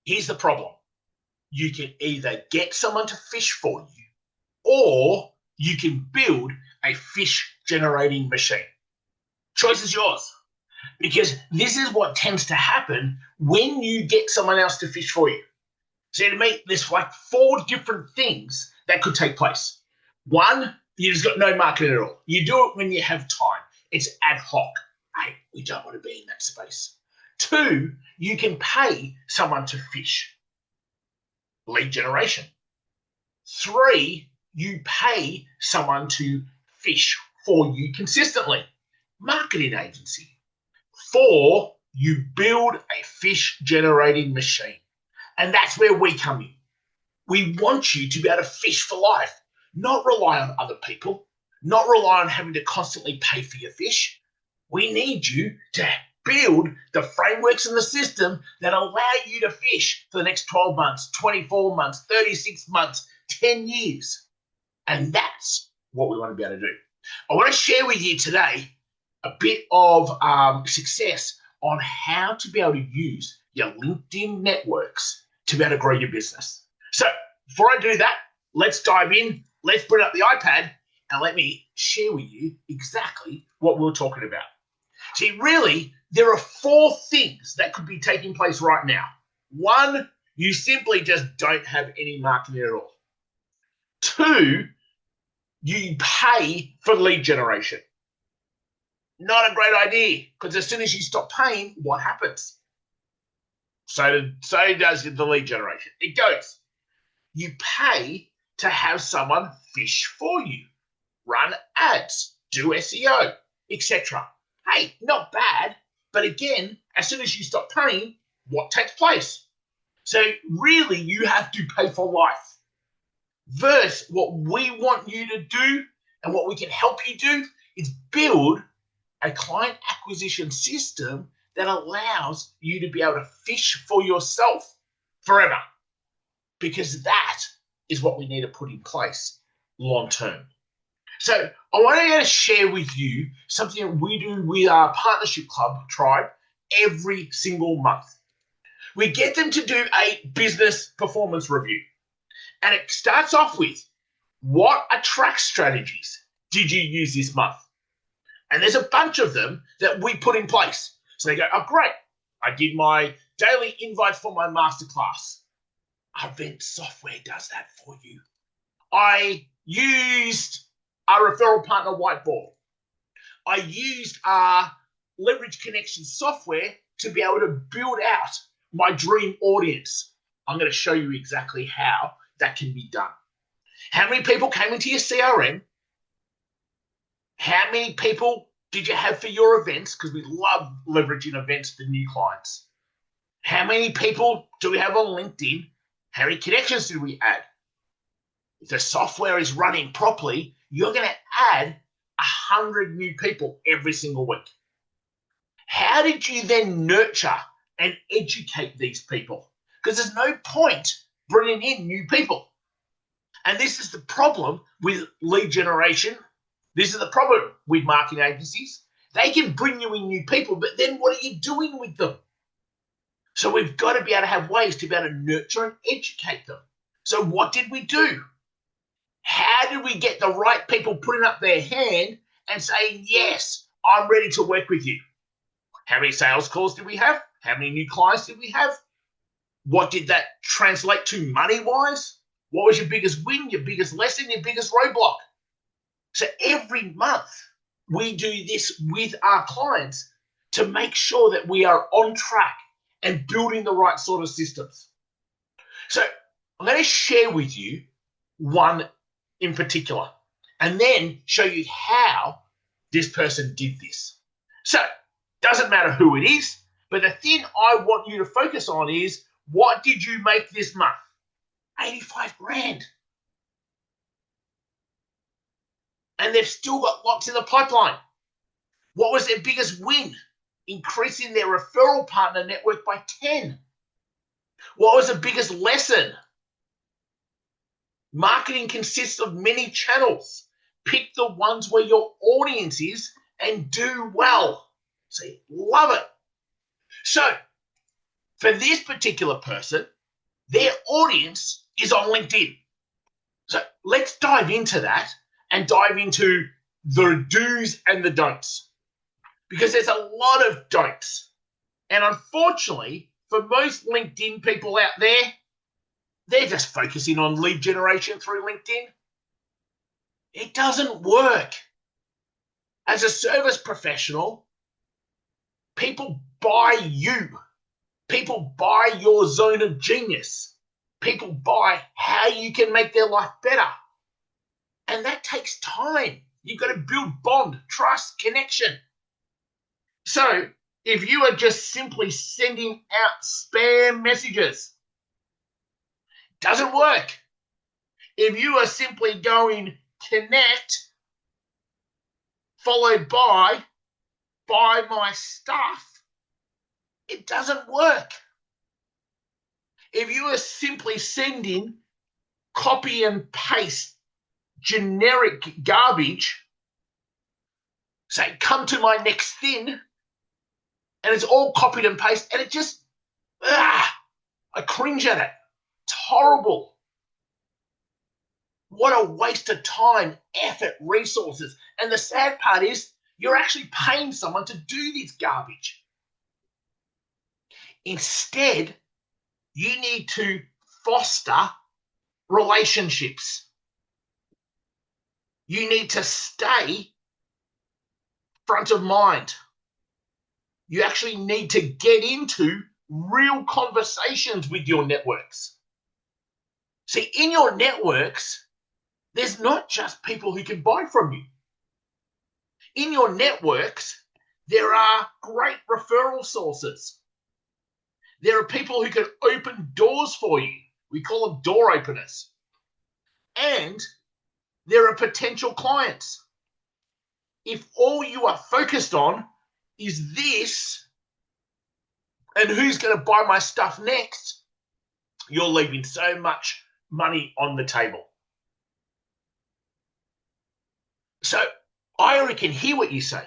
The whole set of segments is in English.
Here's the problem. You can either get someone to fish for you or you can build a fish generating machine. Choice is yours because this is what tends to happen when you get someone else to fish for you. So to me, there's like four different things that could take place. One, you just got no marketing at all. You do it when you have time. It's ad hoc. Hey, we don't want to be in that space. Two, you can pay someone to fish. Lead generation. Three, you pay someone to fish for you consistently. Marketing agency. Four, you build a fish generating machine. And that's where we come in. We want you to be able to fish for life, not rely on other people, not rely on having to constantly pay for your fish. We need you to build the frameworks and the system that allow you to fish for the next 12 months, 24 months, 36 months, 10 years. And that's what we want to be able to do. I want to share with you today a bit of success on how to be able to use your LinkedIn networks to be able to grow your business. So before I do that, let's dive in. Let's bring up the iPad and let me share with you exactly what we're talking about. See, really, there are four things that could be taking place right now. One, you simply just don't have any marketing at all. Two, you pay for lead generation. Not a great idea, because as soon as you stop paying, what happens? So does the lead generation. It goes. You pay to have someone fish for you, run ads, do SEO, etc. Hey, not bad, but again, as soon as you stop paying, what takes place? So really, you have to pay for life. Versus what we want you to do and what we can help you do is build a client acquisition system that allows you to be able to fish for yourself forever. Because that is what we need to put in place long term. So I want to share with you something that we do with our partnership club tribe every single month. We get them to do a business performance review. And it starts off with, what attract strategies did you use this month? And there's a bunch of them that we put in place. So they go, oh, great. I did my daily invites for my masterclass. Event software does that for you. I used our referral partner whiteboard. I used our leverage connection software to be able to build out my dream audience. I'm going to show you exactly how that can be done. How many people came into your CRM? How many people did you have for your events? Because we love leveraging events for new clients. How many people do we have on LinkedIn? How many connections did we add? If the software is running properly, you're going to add 100 new people every single week. How did you then nurture and educate these people? Because there's no point bringing in new people. And this is the problem with lead generation. This is the problem with marketing agencies. They can bring you in new people, but then what are you doing with them? So we've got to be able to have ways to be able to nurture and educate them. So what did we do? How did we get the right people putting up their hand and saying, yes, I'm ready to work with you? How many sales calls did we have? How many new clients did we have? What did that translate to money-wise? What was your biggest win, your biggest lesson, your biggest roadblock? So every month we do this with our clients to make sure that we are on track and building the right sort of systems. So I'm going to share with you one in particular and then show you how this person did this. So doesn't matter who it is, but the thing I want you to focus on is, what did you make this month? 85 grand. And they've still got lots in the pipeline. What was their biggest win? Increasing their referral partner network by 10. What was the biggest lesson? Marketing consists of many channels. Pick the ones where your audience is and do well. See, love it. So For this particular person, their audience is on LinkedIn. So let's dive into that and dive into the do's and the don'ts, because there's a lot of don'ts. And unfortunately, for most LinkedIn people out there, they're just focusing on lead generation through LinkedIn. It doesn't work. As a service professional, people buy you. People buy your zone of genius. People buy how you can make their life better. And that takes time. You've got to build bond, trust, connection. So if you are just simply sending out spam messages, it doesn't work. If you are simply going connect, followed by buy my stuff, it doesn't work. If you are simply sending copy and paste generic garbage, say, come to my next thing, and it's all copied and pasted, and it just, I cringe at it. It's horrible. What a waste of time, effort, resources. And the sad part is, you're actually paying someone to do this garbage. Instead, you need to foster relationships. You need to stay front of mind. You actually need to get into real conversations with your networks. See, in your networks, there's not just people who can buy from you. In your networks, there are great referral sources. There are people who can open doors for you. We call them door openers. And there are potential clients. If all you are focused on is this and who's going to buy my stuff next, you're leaving so much money on the table. So I can hear what you say,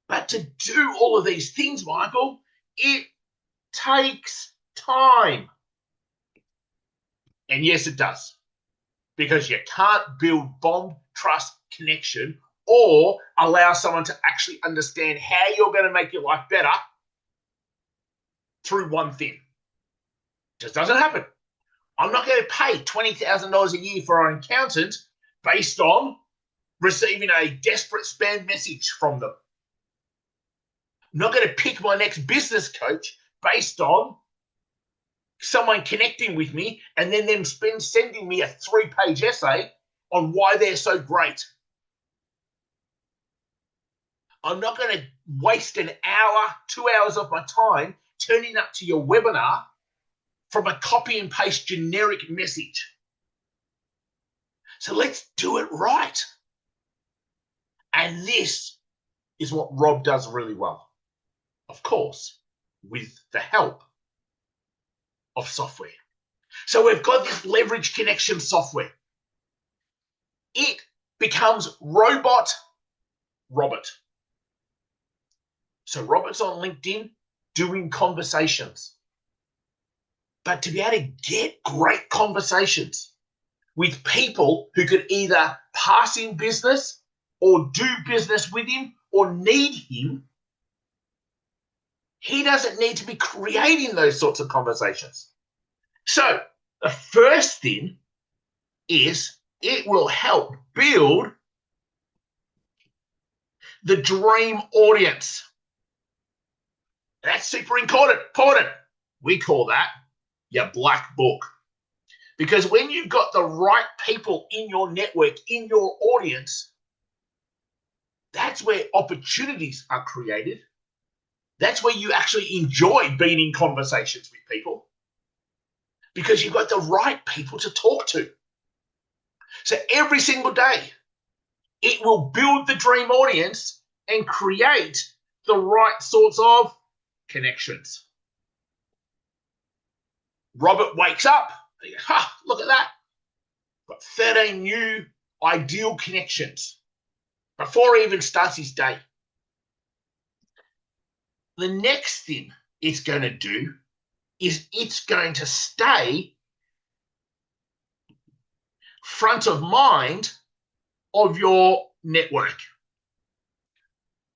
but to do all of these things, Michael, it takes time. And yes, it does, because you can't build bond, trust, connection, or allow someone to actually understand how you're going to make your life better through one thing. It just doesn't happen. I'm not going to pay $20,000 a year for an accountant based on receiving a desperate spam message from them. I'm not going to pick my next business coach based on someone connecting with me and then them sending me a 3-page essay on why they're so great. I'm not going to waste an hour, 2 hours of my time turning up to your webinar from a copy and paste generic message. So let's do it right. And this is what Rob does really well. Of course, with the help of software. So we've got this leverage connection software. It becomes Robot. So Robert's on LinkedIn doing conversations. But to be able to get great conversations with people who could either pass in business or do business with him or need him, he doesn't need to be creating those sorts of conversations. So the first thing is it will help build the dream audience. That's super important. We call that your black book. Because when you've got the right people in your network, in your audience, that's where opportunities are created. That's where you actually enjoy being in conversations with people, because you've got the right people to talk to. So every single day, it will build the dream audience and create the right sorts of connections. Robert wakes up, look at that. Got 13 new ideal connections before he even starts his day. The next thing it's going to do is it's going to stay front of mind of your network.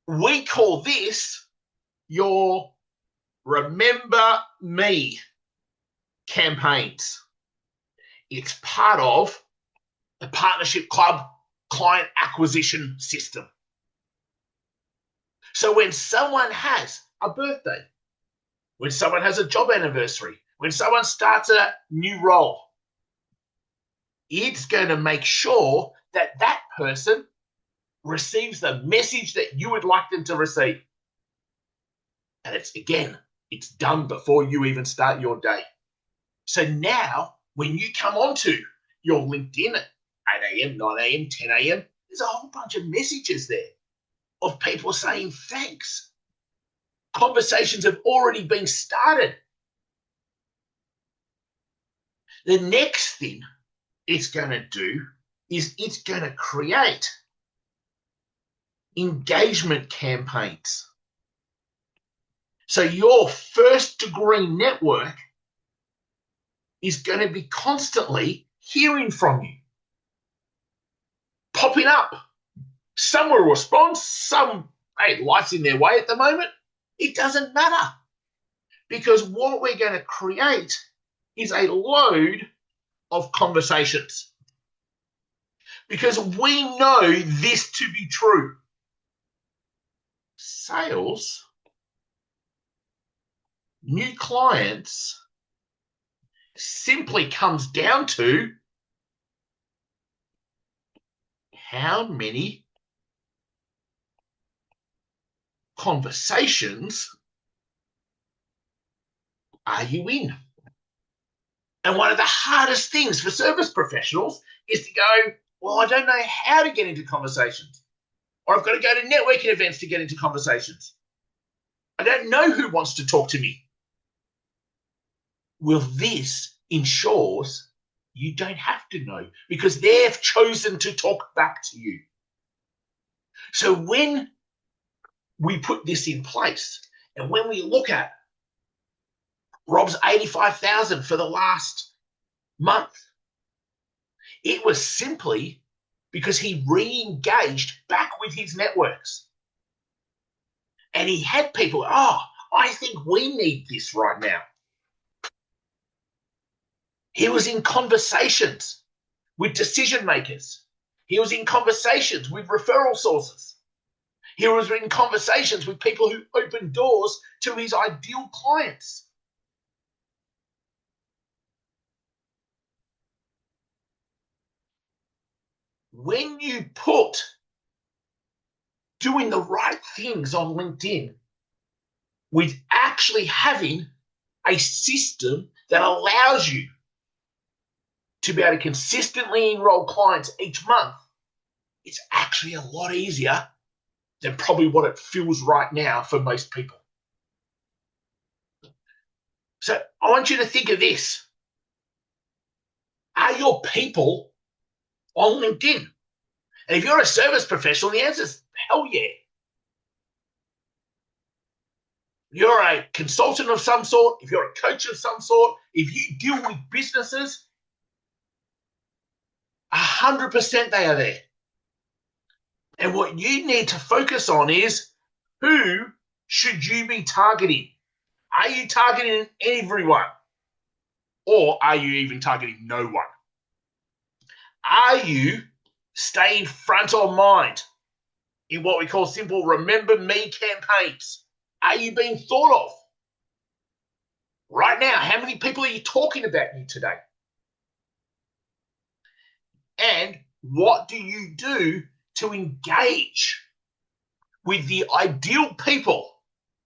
We call this your Remember Me campaigns. It's part of the Partnership Club client acquisition system. So when someone has a birthday, when someone has a job anniversary, when someone starts a new role, it's going to make sure that that person receives the message that you would like them to receive. And it's done before you even start your day. So now, when you come onto your LinkedIn at 8 a.m., 9 a.m., 10 a.m., there's a whole bunch of messages there of people saying thanks. Conversations have already been started. The next thing it's going to do is it's going to create engagement campaigns. So your first degree network is going to be constantly hearing from you, popping up. Some will respond, some, hey, life's in their way at the moment. It doesn't matter, because what we're going to create is a load of conversations, because we know this to be true. Sales, new clients, simply comes down to how many conversations are you in? And one of the hardest things for service professionals is to go, well, I don't know how to get into conversations, or I've got to go to networking events to get into conversations. I don't know who wants to talk to me. Well, this ensures you don't have to know, because they've chosen to talk back to you. So when we put this in place, and when we look at Rob's 85,000 for the last month, it was simply because he re-engaged back with his networks. And he had people, I think we need this right now. He was in conversations with decision makers. He was in conversations with referral sources. He was in conversations with people who opened doors to his ideal clients. When you put doing the right things on LinkedIn with actually having a system that allows you to be able to consistently enroll clients each month, it's actually a lot easier than probably what it feels right now for most people. So I want you to think of this. Are your people on LinkedIn? And if you're a service professional, the answer is hell yeah. You're a consultant of some sort, if you're a coach of some sort, if you deal with businesses, 100% they are there. And what you need to focus on is, who should you be targeting? Are you targeting everyone? Or are you even targeting no one? Are you staying front of mind in what we call simple Remember Me campaigns? Are you being thought of? Right now, how many people are you talking about you today? And what do you do to engage with the ideal people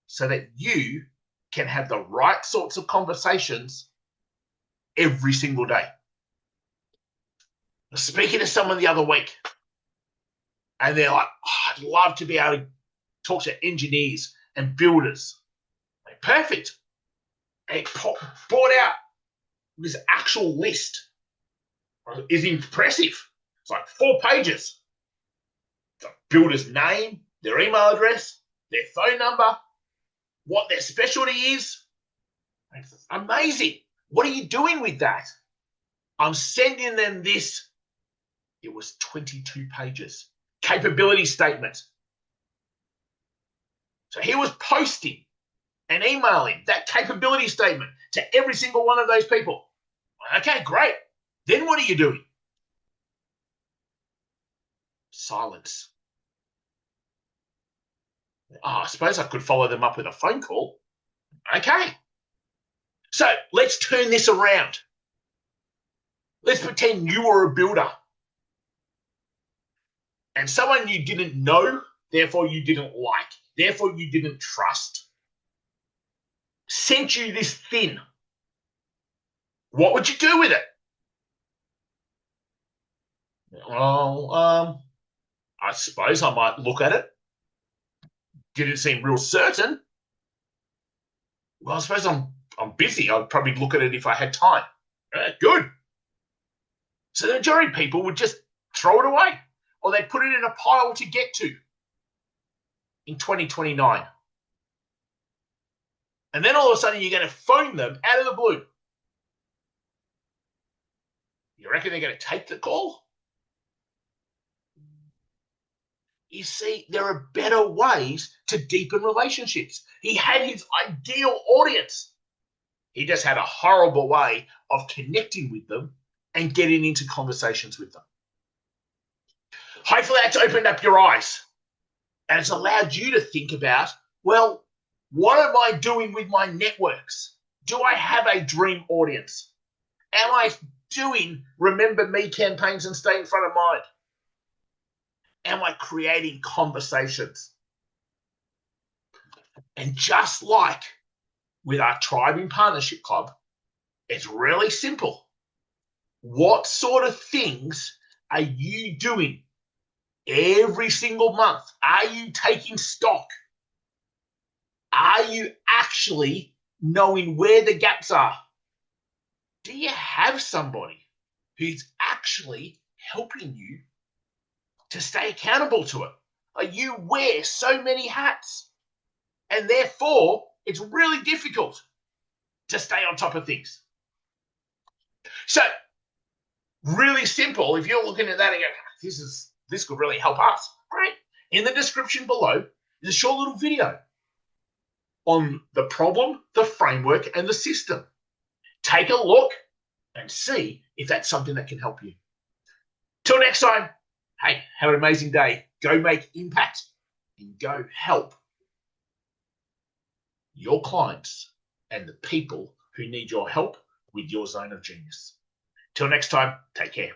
so that you can have the right sorts of conversations every single day? I was speaking to someone the other week, and they're like, I'd love to be able to talk to engineers and builders. Like, perfect. And it brought out this actual list. Is impressive. It's like 4 pages. The builder's name, their email address, their phone number, what their specialty is, Amazing. What are you doing with that? I'm sending them this. It was 22 pages. Capability statement. So he was posting and emailing that capability statement to every single one of those people. Okay, great. Then what are you doing? Silence. Oh, I suppose I could follow them up with a phone call. Okay. So let's turn this around. Let's pretend you were a builder and someone you didn't know, therefore you didn't like, therefore you didn't trust, sent you this thing. What would you do with it? Well, I suppose I might look at it. Did it seem real certain? Well, I suppose I'm busy. I'd probably look at it if I had time. Good. So the majority of people would just throw it away, or they'd put it in a pile to get to in 2029. And then all of a sudden you're going to phone them out of the blue. You reckon they're going to take the call? You see, there are better ways to deepen relationships. He had his ideal audience. He just had a horrible way of connecting with them and getting into conversations with them. Hopefully that's opened up your eyes and it's allowed you to think about, well, what am I doing with my networks? Do I have a dream audience? Am I doing remember me campaigns and stay in front of mind? Am I creating conversations? And just like with our Tribe in Partnership Club, it's really simple. What sort of things are you doing every single month? Are you taking stock? Are you actually knowing where the gaps are? Do you have somebody who's actually helping you to stay accountable to it? You wear so many hats, and therefore it's really difficult to stay on top of things. So, really simple. If you're looking at that and go, this could really help us, great. In the description below is a short little video on the problem, the framework, and the system. Take a look and see if that's something that can help you. Till next time, hey, have an amazing day. Go make impact and go help your clients and the people who need your help with your zone of genius. Till next time, take care.